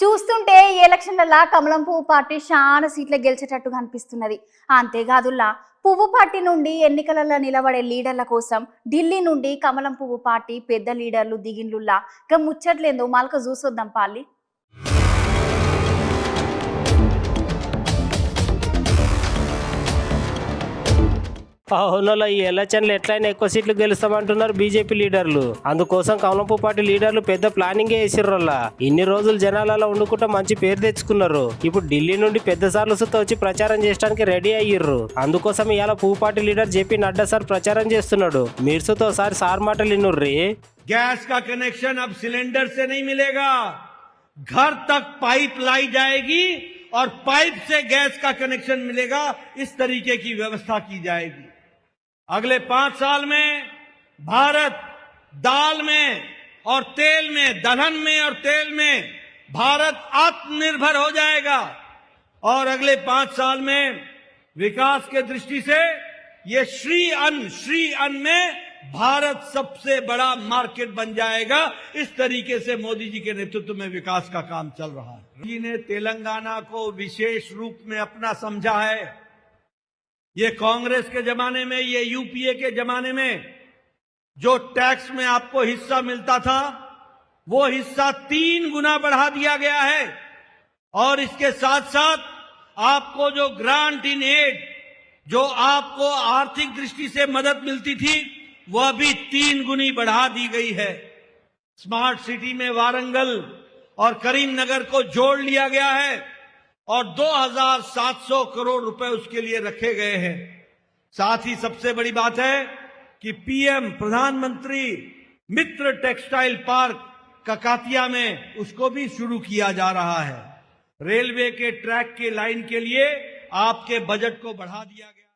చూస్తుంటే ఈ ఎలక్షన్లలో కమలం పువ్వు పార్టీ చాలా సీట్ల గెలిచేటట్టుగా అనిపిస్తున్నది. అంతేకాదుల్లా పువ్వు పార్టీ నుండి ఎన్నికలలో నిలబడే లీడర్ల కోసం ఢిల్లీ నుండి కమలం పువ్వు పార్టీ పెద్ద లీడర్లు దిగిండ్లుల్లా ఇక ముచ్చట్లేందో మలక చూసొద్దాం పాలి. అవునలో ఈ ఎలక్షన్లు ఎట్లయినా ఎక్కువ సీట్లు గెలుస్తామంటున్నారు బీజేపీ లీడర్లు. అందుకోసం కమలంపు పార్టీ లీడర్లు పెద్ద ప్లానింగే వేసిర్రల్లా. ఇన్ని రోజులు జనాలలో ఉండుకుంటా మంచి పేరు తెచ్చుకున్నారు. ఇప్పుడు ఢిల్లీ నుండి పెద్ద సార్లతో వచ్చి ప్రచారం చేయడానికి రెడీ అయ్యిర్రు. అందుకోసం ఇవాళ పువ్వు party leader JP Nadda sir ప్రచారం చేస్తున్నాడు. మీర్సుతో సార్ మాటలు వినుర్రి. गैस का कनेक्शन अब सिलेंडर से नहीं मिलेगा, घर तक पाइप लाई जाएगी और पाइप से गैस का कनेक्शन मिलेगा। इस तरीके की व्यवस्था की जाएगी। अगले 5 साल में भारत दाल में और तेल में, दलहन में और तेल में भारत आत्मनिर्भर हो जाएगा। और अगले 5 साल में विकास के दृष्टि से ये श्री अन्न में भारत सबसे बड़ा मार्केट बन जाएगा। इस तरीके से मोदी जी के नेतृत्व में विकास का काम चल रहा है। मोदी ने तेलंगाना को विशेष रूप में अपना समझा है। ये कांग्रेस के जमाने में, ये यूपीए के जमाने में जो टैक्स में आपको हिस्सा मिलता था, वो हिस्सा 3 गुना बढ़ा दिया गया है। और इसके साथ साथ आपको जो ग्रांट इन एड, जो आपको आर्थिक दृष्टि से मदद मिलती थी, वह भी 3 गुनी बढ़ा दी गई है। स्मार्ट सिटी में वारंगल और करीमनगर को जोड़ लिया गया है और 2700 करोड़ रुपए उसके लिए रखे गए हैं। साथ ही सबसे बड़ी बात है कि पीएम प्रधानमंत्री मित्र टेक्सटाइल पार्क ककातिया में उसको भी शुरू किया जा रहा है। रेलवे के ट्रैक के लाइन के लिए आपके बजट को बढ़ा दिया गया।